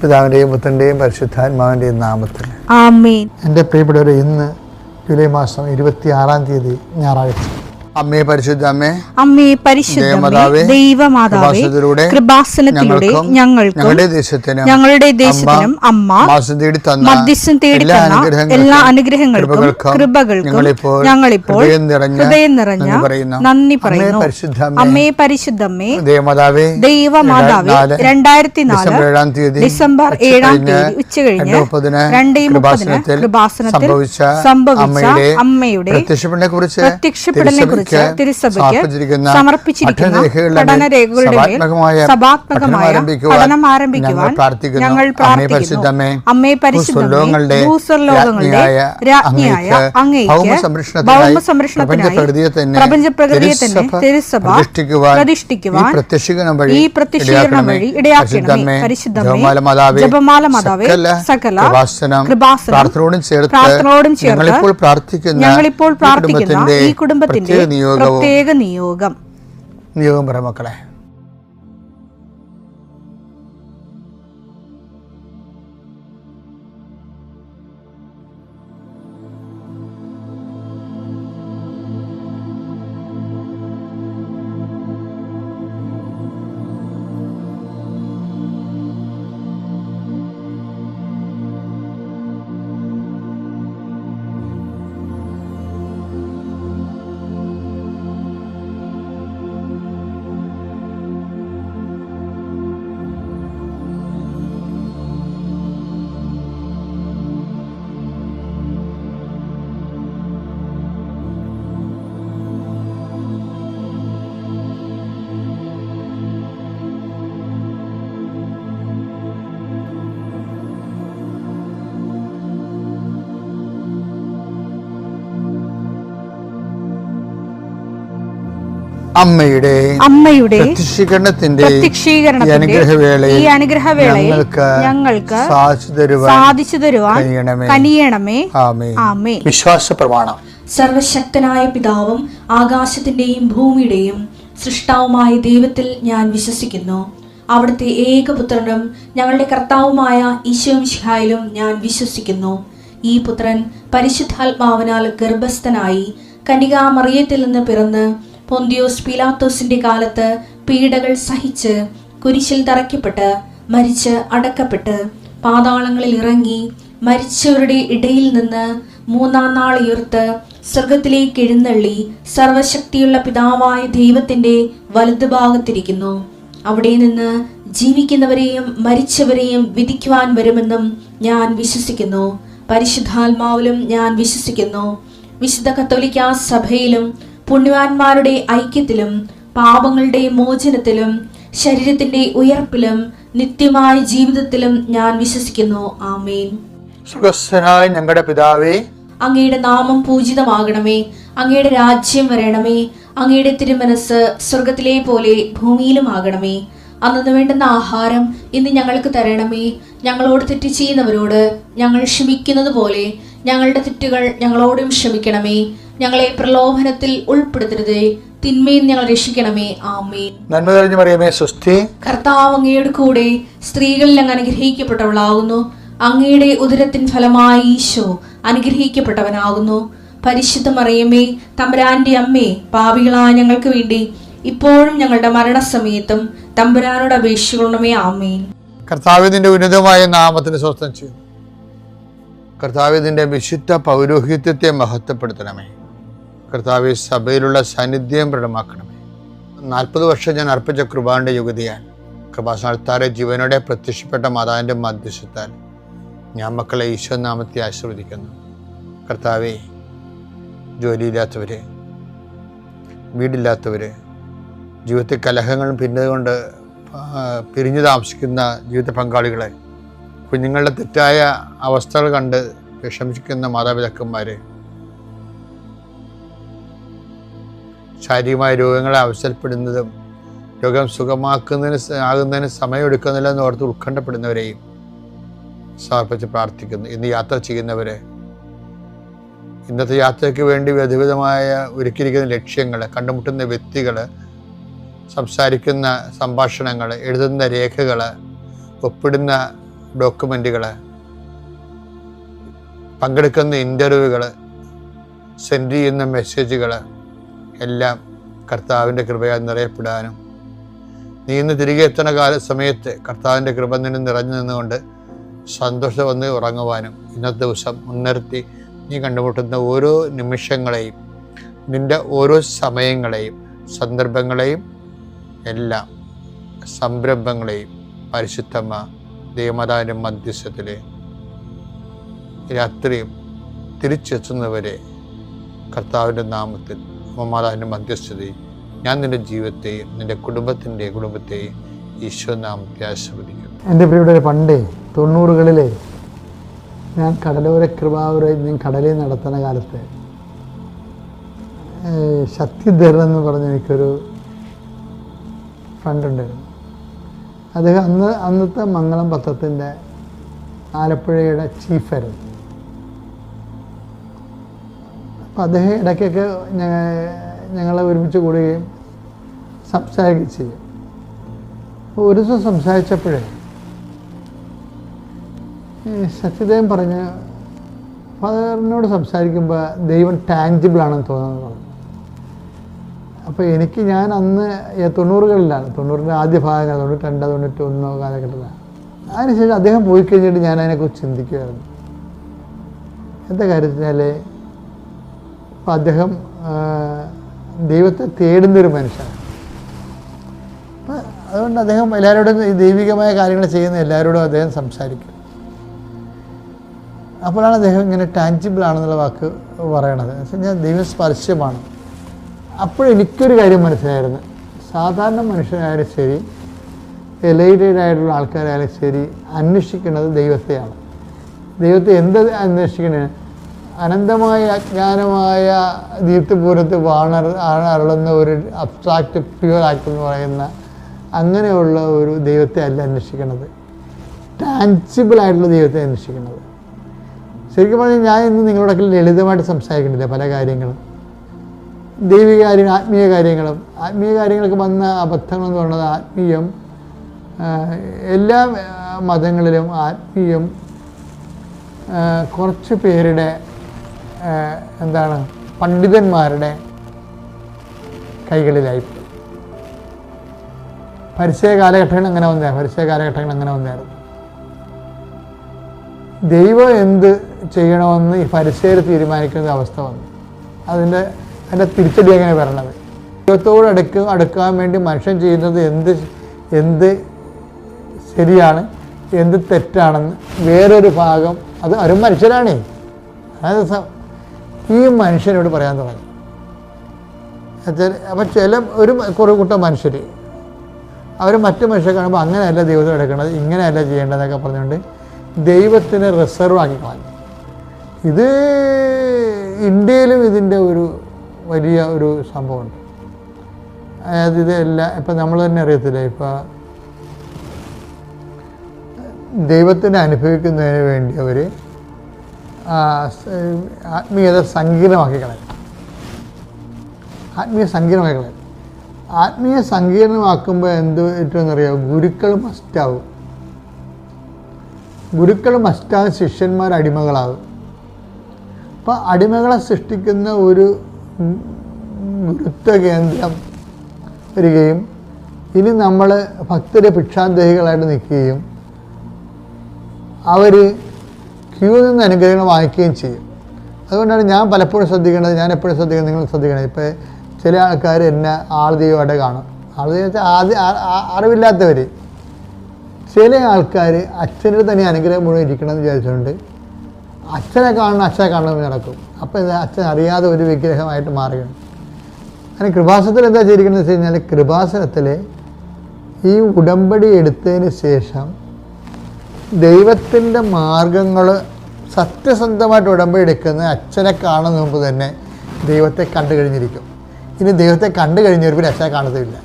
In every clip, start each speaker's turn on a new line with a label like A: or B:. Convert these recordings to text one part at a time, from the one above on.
A: പിതാവിൻ്റെയും പുത്രൻ്റെയും പരിശുദ്ധാത്മാവിൻ്റെയും നാമത്തിൽ
B: ആമേൻ.
A: എൻ്റെ പ്രിയപ്പെട്ടവരെ, ഇന്ന് ജൂലൈ മാസം 26 ഞായറാഴ്ച. അമ്മേ പരിശുദ്ധ അമ്മേ,
B: അമ്മേ പരിശുദ്ധമേ, ദൈവമാതാവേ, കൃപാസനത്തിലൂടെ ഞങ്ങൾക്കും ഞങ്ങളുടെ ദേശത്തിനും അമ്മ മധ്യസ്ഥം തേടി തന്ന എല്ലാ അനുഗ്രഹങ്ങൾക്കും കൃപകൾക്കും ഞങ്ങളിപ്പോൾ ഹൃദയം നിറഞ്ഞ നന്ദി പറയുന്നു. അമ്മേ പരിശുദ്ധമേ, ദൈവമാതാവേ, 2004 ഡിസംബർ 7 ഉച്ചകഴിഞ്ഞ് 2:30 കൃപാസനത്തിൽ സംഭവിച്ച അമ്മയുടെ പ്രത്യക്ഷപ്പെടലിനെ കുറിച്ച് തിരുസഭയ്ക്ക് സമർപ്പിച്ചിരിക്കുന്ന പഠനരേഖകളുടെ മേൽ സഭാത്മകമായ പഠനം ആരംഭിക്കുവാൻ ഞങ്ങൾ പ്രാർത്ഥിക്കുന്നു. അമ്മേ പരിശുദ്ധമേ, ഭൂസ്വർലോകങ്ങളുടെ രാജ്ഞിയായ അങ്ങേയ്ക്ക് ഭൗമസംരക്ഷണത്തിനായി പ്രപഞ്ചപ്രകൃതിയെ തന്നെ തിരുസഭ പ്രതിഷ്ഠിക്കുവാൻ ഈ പ്രത്യക്ഷീകരണം വഴി ഇടയാക്കണമേ. പരിശുദ്ധമേ, ജപമാല മാതാവേ, സകല കൃപാസനം പ്രാർത്ഥനയോടും ചേർത്ത് ഞങ്ങളിപ്പോൾ പ്രാർത്ഥിക്കുന്ന ഈ കുടുംബത്തിന്റെ പ്രത്യേക നിയോഗം
A: പറ മക്കളെ.
B: അമ്മയുടെ
A: പ്രത്യക്ഷീകരണത്തിന്റെ
B: ഈ അനുഗ്രഹവേളയിൽ ഞങ്ങൾക്ക് സാധിച്ചു തരുവാൻ കനിയണമേ. ആമേൻ.
A: വിശ്വാസ പ്രമാണം.
C: സർവശക്തനായ പിതാവും ആകാശത്തിന്റെയും ഭൂമിയുടെയും സൃഷ്ടാവുമായ ദൈവത്തിൽ ഞാൻ വിശ്വസിക്കുന്നു. അവിടുത്തെ ഏകപുത്രനും ഞങ്ങളുടെ കർത്താവുമായ ഈശോമിശിഹായിലും ഞാൻ വിശ്വസിക്കുന്നു. ഈ പുത്രൻ പരിശുദ്ധാത്മാവിനാൽ ഗർഭസ്ഥനായി കന്യകാമറിയത്തിൽ നിന്ന് പിറന്ന് പൊന്തിയോസ് പീലാത്തോസിന്റെ കാലത്ത് പീഡകൾ സഹിച്ച് കുരിശിൽ തറയ്ക്കപ്പെട്ട് മരിച്ച് അടക്കപ്പെട്ട് പാതാളങ്ങളിൽ ഇറങ്ങി മരിച്ചവരുടെ ഇടയിൽ നിന്ന് 3-ാം നാൾ ഉയർത്ത് സ്വർഗത്തിലേക്ക് എഴുന്നള്ളി സർവശക്തിയുള്ള പിതാവായ ദൈവത്തിന്റെ വലതുഭാഗത്തിരിക്കുന്നു. അവിടെ നിന്ന് ജീവിക്കുന്നവരെയും മരിച്ചവരെയും വിധിക്കുവാൻ വരുമെന്നും ഞാൻ വിശ്വസിക്കുന്നു. പരിശുദ്ധാത്മാവിലും ഞാൻ വിശ്വസിക്കുന്നു. വിശുദ്ധ കത്തോലിക്കാ സഭയിലും പുണ്യവാന്മാരുടെ ഐക്യത്തിലും പാപങ്ങളുടെ മോചനത്തിലും ശരീരത്തിന്റെ ഉയർപ്പിലും നിത്യമായ ജീവിതത്തിലും ഞാൻ വിശ്വസിക്കുന്നു. ആമേൻ.
A: സുഖസ്ഥനായ ഞങ്ങളുടെ പിതാവേ,
C: അങ്ങയുടെ നാമം പൂജിതമാകണമേ. അങ്ങയുടെ രാജ്യം വരണമേ. അങ്ങയുടെ തിരുമനസ് സ്വർഗത്തിലെ പോലെ ഭൂമിയിലും ആകണമേ. അന്നു വേണ്ടുന്ന ആഹാരം ഇന്ന് ഞങ്ങൾക്ക് തരണമേ. ഞങ്ങളോട് തെറ്റ് ചെയ്യുന്നവരോട് ഞങ്ങൾ ക്ഷമിക്കുന്നത് പോലെ ഞങ്ങളുടെ തെറ്റുകൾ ഞങ്ങളോടും ക്ഷമിക്കണമേ. ഞങ്ങളെ പ്രലോഭനത്തിൽ ഉൾപ്പെടുത്തരുതേ, തിന്മയിൽ ഞങ്ങൾ രക്ഷിക്കണമേ. ആമേൻ.
A: നന്മ നിറഞ്ഞ മറിയമേ, സ്വസ്തി.
C: കർത്താവ് അങ്ങയുടെ കൂടെ സ്ത്രീകളിൽ അങ്ങ് അനുഗ്രഹിക്കപ്പെട്ടവളാകുന്നു. അങ്ങയുടെ ഉദരത്തിൻ ഫലമായി ഈശോ അനുഗ്രഹിക്കപ്പെട്ടവനാകുന്നു. പരിശുദ്ധ മറിയമേ, തമ്പുരാന്റെ അമ്മേ, പാപികളായ ഞങ്ങൾക്ക് വേണ്ടി ഇപ്പോഴും ഞങ്ങളുടെ മരണസമയത്തും തമ്പുരാനോട് അപേക്ഷിക്കണമേ. ആമേൻ.
A: കർത്താവിന്റെ ഉന്നതമായ നാമത്തിന് സ്വസ്ഥം ചെയ്യും. കർത്താവിന്റെ വിശുദ്ധ പൗരോഹിത്യത്തെ മഹത്വപ്പെടുത്തണമേ. കർത്താവ് സഭയിലുള്ള സാന്നിധ്യം പ്രകടമാക്കണമേ. 40 വർഷം ഞാൻ അർപ്പിച്ച കൃപാന്റെ യുഗതിയാൽ കൃപാസ്ഥാനത്താറെ ജീവനോടെ പ്രത്യക്ഷപ്പെട്ട മാതാവിന്റെ മധ്യസ്ഥത്താൽ ഞാൻ മക്കളെ ഈശോ നാമത്തെ ആശീർവദിക്കുന്നു. കർത്താവെ, ജോലിയില്ലാത്തവര്, വീടില്ലാത്തവര്, ജീവിതത്തിൽ കലഹങ്ങളും പിന്നതുകൊണ്ട് പിരിഞ്ഞു താമസിക്കുന്ന ജീവിത പങ്കാളികളെ, കുഞ്ഞുങ്ങളുടെ തെറ്റായ അവസ്ഥകൾ കണ്ട് വിഷമിക്കുന്ന മാതാപിതാക്കന്മാരെ, ശാരീരികമായ രോഗങ്ങളെ അവസരപ്പെടുന്നതും രോഗം ആകുന്നതിന് സമയമെടുക്കുന്നില്ലെന്ന് ഓർത്ത് ഉത്കണ്ഠപ്പെടുന്നവരെയും സമർപ്പിച്ച് പ്രാർത്ഥിക്കുന്നു. ഇന്ന് യാത്ര ചെയ്യുന്നവരെ, ഇന്നത്തെ യാത്രയ്ക്ക് വേണ്ടി വിവിധമായ ഒരുക്കിയിരിക്കുന്ന ലക്ഷ്യങ്ങൾ, കണ്ടുമുട്ടുന്ന വ്യക്തികൾ, സംസാരിക്കുന്ന സംഭാഷണങ്ങൾ, എഴുതുന്ന രേഖകൾ, ഒപ്പിടുന്ന ഡോക്യുമെൻറ്റുകൾ, പങ്കെടുക്കുന്ന ഇൻ്റർവ്യൂകൾ, സെൻഡ് ചെയ്യുന്ന മെസ്സേജുകൾ എല്ലാം കർത്താവിൻ്റെ കൃപയാൽ നിറയപ്പെടാനും നീ ഇന്ന് തിരികെ എത്തുന്ന സമയത്ത് കർത്താവിൻ്റെ കൃപ നിന്നെ നിറഞ്ഞു നിന്നുകൊണ്ട് സന്തോഷം വന്ന് ഉറങ്ങുവാനും ഇന്നത്തെ ദിവസം മുൻനിർത്തി നീ കണ്ടുമുട്ടുന്ന ഓരോ നിമിഷങ്ങളെയും, നിൻ്റെ ഓരോ സമയങ്ങളെയും, സന്ദർഭങ്ങളെയും എല്ലാം സംരംഭങ്ങളെയും പരിശുദ്ധമ്മ ദൈവമാതാവിൻ്റെ മധ്യസ്ഥത്തിൽ രാത്രിയും തിരിച്ചെത്തുന്നവരെ കർത്താവിൻ്റെ നാമത്തിൽ മാതാവിൻ്റെ മധ്യസ്ഥതയും ഞാൻ നിൻ്റെ ജീവിതത്തെയും നിൻ്റെ കുടുംബത്തെയും ഈശോ നാമത്തെ ആശീർവദിക്കുന്നു.
B: എൻ്റെ പ്രിയപ്പെട്ടവരെ, പണ്ടേ 90കളിലെ ഞാൻ കടലോര കൃപാവരം കടലിൽ നടത്തുന്ന കാലത്ത് ശക്തിധരൻ എന്ന് പറഞ്ഞ എനിക്കൊരു ഫ്രണ്ട് ഉണ്ടായിരുന്നു. അദ്ദേഹം അന്നത്തെ മംഗളം പത്രത്തിൻ്റെ ആലപ്പുഴയുടെ ചീഫായിരുന്നു. അപ്പം അദ്ദേഹം ഇടയ്ക്കൊക്കെ ഞങ്ങളെ ഒരുമിച്ച് കൂടുകയും സംസാരിക്കുകയും ചെയ്യും. അപ്പോൾ ഒരു ദിവസം സംസാരിച്ചപ്പോഴേ സത്യദേവൻ പറഞ്ഞ് ഫാദറിനോട് സംസാരിക്കുമ്പോൾ ദൈവം ടാഞ്ചിബിളാണെന്ന് തോന്നുന്നത് പറഞ്ഞു. അപ്പോൾ ഞാൻ അന്ന് 90കളിലാണ്, 90ൻ്റെ ആദ്യ ഭാഗങ്ങൾ, 92, 91 കാലഘട്ടത്തിലാണ്. അതിനുശേഷം അദ്ദേഹം പോയി കഴിഞ്ഞിട്ട് ഞാൻ അതിനെക്കുറിച്ച് ചിന്തിക്കുകയായിരുന്നു. എന്താ കാര്യത്തിനാൽ അപ്പോൾ അദ്ദേഹം ദൈവത്തെ തേടുന്നൊരു മനുഷ്യനാണ്. അപ്പം അതുകൊണ്ട് അദ്ദേഹം എല്ലാവരോടും ഈ ദൈവികമായ കാര്യങ്ങൾ ചെയ്യുന്ന എല്ലാവരോടും അദ്ദേഹം സംസാരിക്കും. അപ്പോഴാണ് അദ്ദേഹം ഇങ്ങനെ ടാഞ്ചിബിൾ ആണെന്നുള്ള വാക്ക് പറയണത്. എന്ന് വെച്ച് കഴിഞ്ഞാൽ ദൈവം സ്പർശ്യമാണ്. അപ്പോഴെനിക്കൊരു കാര്യം മനസ്സിലായിരുന്നു, സാധാരണ മനുഷ്യരായാലും ശരി, എലൈറ്റഡ് ആയിട്ടുള്ള ആൾക്കാരായാലും ശരി, അന്വേഷിക്കുന്നത് ദൈവത്തെയാണ്. ദൈവത്തെ എന്ത് അന്വേഷിക്കണേ? അനന്തമായ അജ്ഞാനമായ ദീപ്തിപൂരത്ത് അരുളുന്ന ഒരു അബ്സ്ട്രാക്റ്റ് പ്യുവർ ആക്ട് എന്ന് പറയുന്ന അങ്ങനെയുള്ള ഒരു ദൈവത്തെ അല്ല അന്വേഷിക്കുന്നത്, ടാഞ്ചിബിളായിട്ടുള്ള ദൈവത്തെ അന്വേഷിക്കുന്നത്. ശരിക്കും പറഞ്ഞാൽ ഞാൻ ഇന്ന് നിങ്ങളോടൊക്കെ ലളിതമായിട്ട് സംസാരിക്കുന്നില്ല പല കാര്യങ്ങളും, ദൈവിക കാര്യങ്ങൾ, ആത്മീയ കാര്യങ്ങൾക്ക് വന്ന അബദ്ധങ്ങളെന്ന് പറയുന്നത് ആത്മീയം എല്ലാ മതങ്ങളിലും ആത്മീയം കുറച്ച് പേരുടെ പണ്ഡിതന്മാരുടെ കൈകളിലായിപ്പോയി. പരിചയ കാലഘട്ടങ്ങൾ അങ്ങനെ വന്നായിരുന്നു. ദൈവം എന്ത് ചെയ്യണമെന്ന് ഈ പരിചയർ തീരുമാനിക്കുന്ന അവസ്ഥ വന്നു. അതിൻ്റെ തിരിച്ചടി അങ്ങനെ വരണത്, ദൈവത്തോട് അടുക്കാൻ വേണ്ടി മനുഷ്യൻ ചെയ്യുന്നത് എന്ത് ശരിയാണ്, എന്ത് തെറ്റാണെന്ന് വേറൊരു ഭാഗം, അത് ഒരു മനുഷ്യരാണേ, അതായത് ഈ മനുഷ്യനോട് പറയാൻ തുടങ്ങി. അപ്പം കുറേ കൂട്ടം മനുഷ്യർ അവർ മറ്റു മനുഷ്യരെ കാണുമ്പോൾ അങ്ങനെയല്ല ദൈവത്തെ എടുക്കേണ്ടത്, ഇങ്ങനെയല്ല ചെയ്യേണ്ടതെന്നൊക്കെ പറഞ്ഞുകൊണ്ട് ദൈവത്തിനെ റിസർവ് ആക്കി കളഞ്ഞു. ഇത് ഇന്ത്യയിലും ഇതിൻ്റെ ഒരു വലിയ ഒരു സംഭവമുണ്ട്. അതായത് ഇതെല്ലാം ഇപ്പം നമ്മൾ തന്നെ അറിയത്തില്ല, ഇപ്പം ദൈവത്തിനെ അനുഭവിക്കുന്നതിന് വേണ്ടി അവർ ആത്മീയത സങ്കീർണമാക്കി കളയും. ആത്മീയ സങ്കീർണമാക്കുമ്പോൾ എന്ത് പറ്റുമെന്നറിയാം? ഗുരുക്കൾ മസ്റ്റാവും. ശിഷ്യന്മാർ അടിമകളാകും. അപ്പോൾ അടിമകളെ സൃഷ്ടിക്കുന്ന ഒരു ഗുരുത്വ കേന്ദ്രം വരികയും ഇനി നമ്മൾ ഭക്തരെ ഭിക്ഷാന്തഹികളായിട്ട് നിൽക്കുകയും അവർ ക്യൂ നിന്ന് അനുഗ്രഹങ്ങൾ വാങ്ങിക്കുകയും ചെയ്യും. അതുകൊണ്ടാണ് ഞാൻ പലപ്പോഴും ശ്രദ്ധിക്കേണ്ടത്, ഞാൻ എപ്പോഴും ശ്രദ്ധിക്കുന്നത്, നിങ്ങൾ ശ്രദ്ധിക്കണം. ഇപ്പോൾ ചില ആൾക്കാർ എന്നെ ആൾദൈവമായിട്ട് കാണും. അറിവില്ലാത്തവർ, ചില ആൾക്കാർ അച്ഛൻ്റെ തന്നെ അനുഗ്രഹം മുഴുവൻ ഇരിക്കണമെന്ന് വിചാരിച്ചുകൊണ്ട് അച്ഛനെ കാണണമെന്ന് നടക്കും. അപ്പോൾ ഇത് അച്ഛൻ അറിയാതെ ഒരു വിഗ്രഹമായിട്ട് മാറുകയാണ്. അങ്ങനെ കൃപാസനത്തിൽ എന്താ ചെയ്തിരിക്കുന്നത് വെച്ച് കഴിഞ്ഞാൽ, കൃപാസനത്തിൽ ഈ ഉടമ്പടി എടുത്തതിന് ശേഷം ദൈവത്തിൻ്റെ മാർഗങ്ങൾ സത്യസന്ധമായിട്ട് ഉടമ്പടി എടുക്കുന്ന അച്ഛനെ കാണുന്ന മുമ്പ് തന്നെ ദൈവത്തെ കണ്ടു കഴിഞ്ഞിരിക്കും. ഇനി ദൈവത്തെ കണ്ടു കഴിഞ്ഞവർ പിന്നെ അച്ഛനെ കാണത്തില്ല.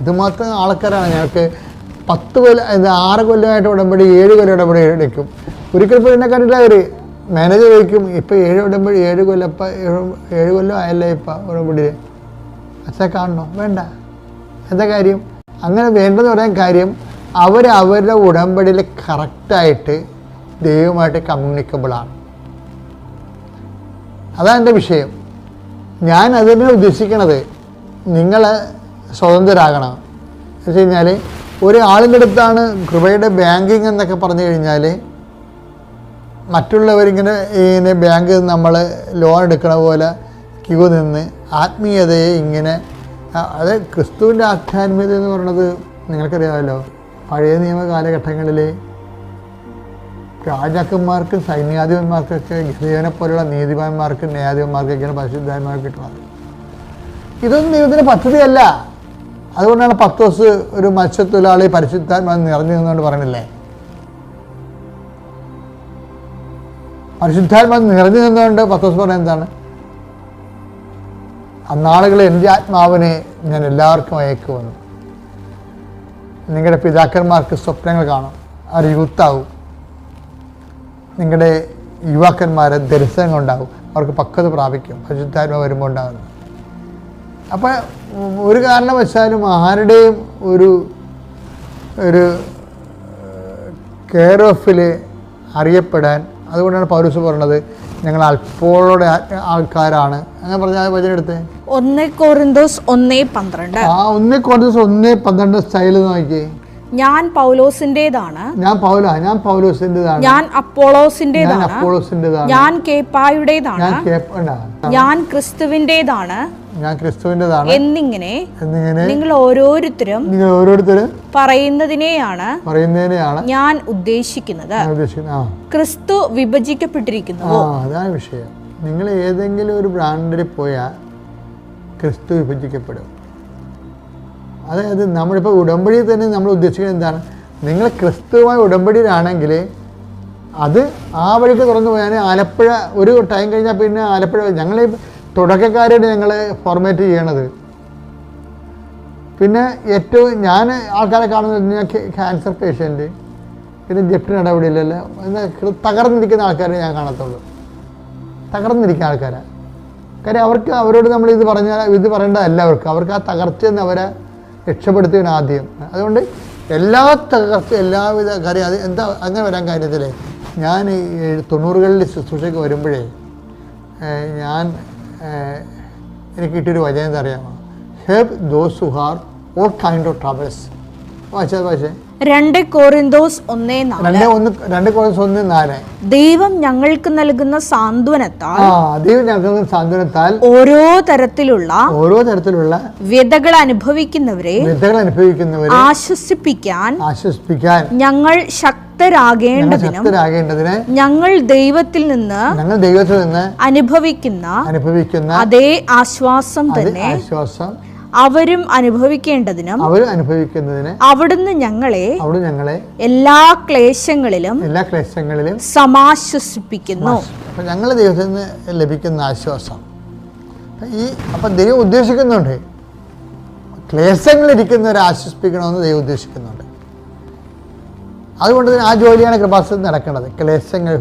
B: ഇതുമാത്രം ആൾക്കാരാണ്. ഞങ്ങൾക്ക് 6 കൊല്ലമായിട്ട് ഉടമ്പടി, 7 കൊല്ലം ഉടമ്പടി എടുക്കും. ഒരിക്കൽ ഇപ്പോൾ എന്നെ കണ്ടില്ല, അവർ മാനേജർ ചോദിക്കും, ഇപ്പോൾ 7 കൊല്ലം ആയല്ലേ ഇപ്പം ഉടമ്പടിയിൽ, അച്ഛനെ കാണണോ? വേണ്ട. എന്താ കാര്യം? അങ്ങനെ വേണ്ടെന്ന് പറയാൻ കാര്യം, അവരുടെ ഉടമ്പടിയിൽ കറക്റ്റായിട്ട് ദൈവമായിട്ട് കമ്മ്യൂണിക്കബിളാണ്. അതാണ് എൻ്റെ വിഷയം. ഞാൻ അതിനെ ഉദ്ദേശിക്കണത് നിങ്ങൾ സ്വതന്ത്രരാകണം. എന്ന് വെച്ച് കഴിഞ്ഞാൽ ഒരാളിൻ്റെ അടുത്താണ് കൃപയുടെ ബാങ്കിങ് എന്നൊക്കെ പറഞ്ഞു കഴിഞ്ഞാൽ മറ്റുള്ളവരിങ്ങനെ ബാങ്കിൽ നമ്മൾ ലോൺ എടുക്കണ പോലെ ക്യൂ നിന്ന് ആത്മീയതയെ ഇങ്ങനെ, അത് ക്രിസ്തുവിൻ്റെ ആധ്യാത്മികത എന്ന് പറയുന്നത് നിങ്ങൾക്കറിയാമല്ലോ. പഴയ നിയമ കാലഘട്ടങ്ങളിൽ രാജാക്കന്മാർക്കും സൈന്യാധിപന്മാർക്കൊക്കെ ഗിദയോനെ പോലുള്ള നീതിമാന്മാർക്കും ന്യായാധിപന്മാർക്കൊക്കെയാണ് പരിശുദ്ധാത്മാവ് കിട്ടുന്നത്. ഇതൊന്നും ദൈവത്തിൻ്റെ പദ്ധതിയല്ല. അതുകൊണ്ടാണ് പത്രോസ് ഒരു മത്സ്യത്തൊഴിലാളി പരിശുദ്ധാത്മാവ് നിറഞ്ഞു നിന്നുകൊണ്ട് പറയണില്ലേ, പരിശുദ്ധാത്മാവ് നിറഞ്ഞു നിന്നുകൊണ്ട് പത്രോസ് പറയുന്നത് എന്താണ്? അന്നാളുകളിൽ എൻ്റെ ആത്മാവിനെ ഞാൻ എല്ലാവർക്കും അയക്കുമെന്ന്. നിങ്ങളുടെ പിതാക്കന്മാർക്ക് സ്വപ്നങ്ങൾ കാണും, അവർ യൂത്താവും. നിങ്ങളുടെ യുവാക്കന്മാർ ദർശനങ്ങളുണ്ടാകും, അവർക്ക് പക്വത പ്രാപിക്കും, പരിശുദ്ധാത്മാവ് വരുമ്പോൾ ഉണ്ടാകുന്നത്. അപ്പം ഒരു കാരണവശാലും ആരുടെയും ഒരു കെയർ ഓഫിൽ അറിയപ്പെടാൻ, അതുകൊണ്ടാണ് പൗലോസ് പറയുന്നത് ഞങ്ങൾ അല്പോളുടെ ആൾക്കാരാണ്. അങ്ങനെ പറഞ്ഞാൽ വചനം എടുത്തേ
D: 1 കൊരിന്തോസ് 1:12.
B: ആ 1 കൊരിന്തോസ് 1:12 സ്റ്റൈൽ നോക്കിയേ.
D: ഞാൻ പൗലോസിന്റേതാണ്,
B: ഞാൻ പൗലോസിന്റേതാണ്,
D: ഞാൻ അപ്പോളോസിന്റേതാണ്,
B: അപ്പോളോസിന്റേതാണ്,
D: ഞാൻ കേപ്പായുടേതാണ്, ഞാൻ ക്രിസ്തുവിന്റേതാണ് എന്നിങ്ങനെ നിങ്ങൾ ഓരോരുത്തരും പറയുന്നതിനെയാണ് ഞാൻ ഉദ്ദേശിക്കുന്നത്. ക്രിസ്തു വിഭജിക്കപ്പെട്ടിരിക്കുന്നു.
B: അതാണ് വിഷയം. നിങ്ങൾ ഏതെങ്കിലും ഒരു ബ്രാൻഡിൽ പോയാൽ ക്രിസ്തു വിഭജിക്കപ്പെടും. അതായത് നമ്മളിപ്പോൾ ഉടമ്പടിയിൽ തന്നെ നമ്മൾ ഉദ്ദേശിക്കുന്നത് എന്താണ്? നിങ്ങൾ ക്രിസ്തുവുമായി ഉടമ്പടിയിലാണെങ്കിൽ അത് ആ വഴിക്ക് തുറന്നു പോയാൽ ആലപ്പുഴ ഒരു ടൈം കഴിഞ്ഞാൽ പിന്നെ ആലപ്പുഴ ഞങ്ങൾ തുടക്കക്കാരായിട്ട് ഞങ്ങൾ ഫോർമാറ്റ് ചെയ്യണത്. പിന്നെ ഏറ്റവും ഞാൻ ആൾക്കാരെ കാണുന്നത് ക്യാൻസർ പേഷ്യൻറ്റ്, പിന്നെ ജപ്തി നടപടിയില്ലല്ലോ, തകർന്നിരിക്കുന്ന ആൾക്കാരെ ഞാൻ കാണത്തുള്ളൂ. തകർന്നിരിക്കുന്ന ആൾക്കാരെ. കാര്യം അവരോട് നമ്മൾ ഇത് പറയേണ്ടതല്ല. അവർക്ക് ആ തകർച്ചയെന്ന് അവരെ രക്ഷപ്പെടുത്തുകയാണ് ആദ്യം. അതുകൊണ്ട് എല്ലാ തകർച്ച എല്ലാവിധ കാര്യം അത് എന്താ അങ്ങനെ വരാൻ കാര്യത്തിൽ ഞാൻ 90കളിൽ ശുശ്രൂഷയ്ക്ക് വരുമ്പോഴേ എനിക്ക് കിട്ടിയൊരു വചനം എന്താ അറിയാമോ? Help those who are all kind of troubles. വായിച്ചേ
D: 2 കൊരിന്തോസ്
B: 1:4.
D: ദൈവം ഞങ്ങൾക്ക് നൽകുന്ന സാന്ത്വനത്താൽ ഓരോ തരത്തിലുള്ള വ്യതകൾ അനുഭവിക്കുന്നവരെ ആശ്വസിപ്പിക്കാൻ ഞങ്ങൾ ശക്തരാകേണ്ടതിനും ഞങ്ങൾ ദൈവത്തിൽ നിന്ന് അനുഭവിക്കുന്ന അതേ ആശ്വാസം തന്നെ അവരും അനുഭവിക്കേണ്ടതിനും അവിടുന്ന് ഞങ്ങളെ എല്ലാ ക്ലേശങ്ങളിലും സമാശ്വസിപ്പിക്കുന്നു.
B: ഞങ്ങൾ ദൈവത്തിൽ നിന്ന് ലഭിക്കുന്ന ആശ്വാസം അപ്പം ദൈവം ഉദ്ദേശിക്കുന്നുണ്ട്. ക്ലേശങ്ങളിരിക്കുന്നവരെ ആശ്വസിപ്പിക്കണമെന്ന് ദൈവം ഉദ്ദേശിക്കുന്നുണ്ട്. അതുകൊണ്ട് തന്നെ ആ ജോലിയാണ് കൃപാസനത്തിൽ നടക്കുന്നത്. ക്ലേശങ്ങൾ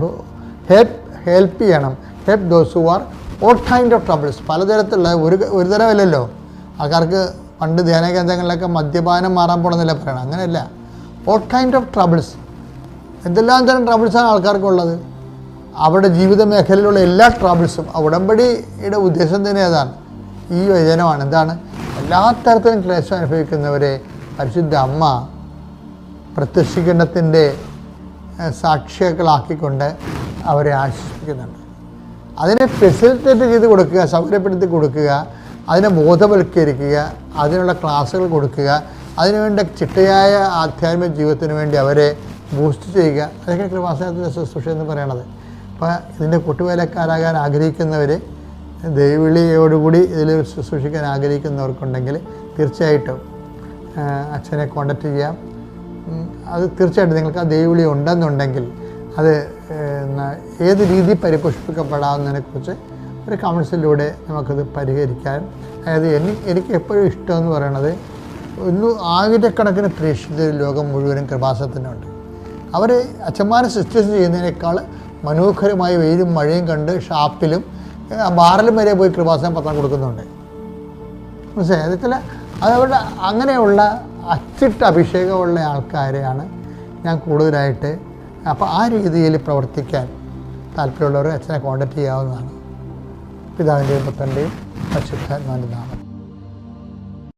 B: ഹെൽപ്പ് ചെയ്യണം. Help those who are all kind of troubles. പലതരത്തിലുള്ള ഒരു തരമല്ലല്ലോ. ആൾക്കാർക്ക് പണ്ട് ധ്യാന കേന്ദ്രങ്ങളിലൊക്കെ മദ്യപാനം മാറാൻ പോകണമെന്നല്ല പറയണം. അങ്ങനെയല്ല, ഓൾ കൈൻഡ് ഓഫ് ട്രബിൾസ്. എന്തെല്ലാം തരം ട്രബിൾസാണ് ആൾക്കാർക്കുള്ളത്. അവരുടെ ജീവിത മേഖലയിലുള്ള എല്ലാ ട്രബിൾസും. ഉടമ്പടിയുടെ ഉദ്ദേശം തന്നെ അതാണ്. ഈ വചനമാണ്. എന്താണ്? എല്ലാ തരത്തിലും ക്ലേശം അനുഭവിക്കുന്നവരെ പരിശുദ്ധ അമ്മ പ്രത്യക്ഷീകരണത്തിൻ്റെ സാക്ഷികളാക്കിക്കൊണ്ട് അവരെ ആശ്വസിപ്പിക്കുന്നുണ്ട്. അതിനെ ഫെസിലിറ്റേറ്റ് ചെയ്ത് കൊടുക്കുക, സൗകര്യപ്പെടുത്തി കൊടുക്കുക, അതിനെ ബോധവൽക്കരിക്കുക, അതിനുള്ള ക്ലാസ്സുകൾ കൊടുക്കുക, അതിനുവേണ്ട ചിട്ടയായ ആധ്യാത്മിക ജീവിതത്തിന് വേണ്ടി അവരെ ബൂസ്റ്റ് ചെയ്യുക. അതൊക്കെ കൃപാസനത്തിൻ്റെ ശുശ്രൂഷ എന്ന് പറയണത്. അപ്പോൾ ഇതിൻ്റെ കൂട്ടുവേലക്കാരാകാൻ ആഗ്രഹിക്കുന്നവർ, ദൈവവിളിയോടുകൂടി ഇതിൽ ശുശ്രൂഷിക്കാൻ ആഗ്രഹിക്കുന്നവർക്കുണ്ടെങ്കിൽ തീർച്ചയായിട്ടും അച്ഛനെ കോൺടാക്റ്റ് ചെയ്യാം. അത് തീർച്ചയായിട്ടും നിങ്ങൾക്ക് ആ ദൈവവിളി ഉണ്ടെന്നുണ്ടെങ്കിൽ അത് ഏത് രീതി പരിപോഷിപ്പിക്കപ്പെടാവുന്നതിനെക്കുറിച്ച് ഒരു കമൻസിലൂടെ നമുക്കത് പരിഹരിക്കാൻ. അതായത് എനിക്ക് എപ്പോഴും ഇഷ്ടമെന്ന് പറയണത്, ആയിരക്കണക്കിന് പ്രേക്ഷിത ലോകം മുഴുവനും കൃപാസനത്തിനുണ്ട്. അവർ അച്ഛന്മാരെ സിസ്റ്റേഴ്സ് ചെയ്യുന്നതിനേക്കാൾ മനോഹരമായി വെയിലും മഴയും കണ്ട് ഷാപ്പിലും ബാറിലും വരെ പോയി കൃപാസനം പത്രം കൊടുക്കുന്നുണ്ട്. മനസ്സിലായി? അതിൽ അതവരുടെ അങ്ങനെയുള്ള അച്ചിട്ട് അഭിഷേകമുള്ള ആൾക്കാരെയാണ് ഞാൻ കൂടുതലായിട്ട്. അപ്പോൾ ആ രീതിയിൽ പ്രവർത്തിക്കാൻ താല്പര്യമുള്ളവർ അച്ഛനെ കോൺടാക്റ്റ് ചെയ്യാവുന്നതാണ്. പിതാവിൻ്റെയും പുത്രൻ്റെയും പരിശുദ്ധാത്മാവിൻ്റെ നാമത്തിൽ.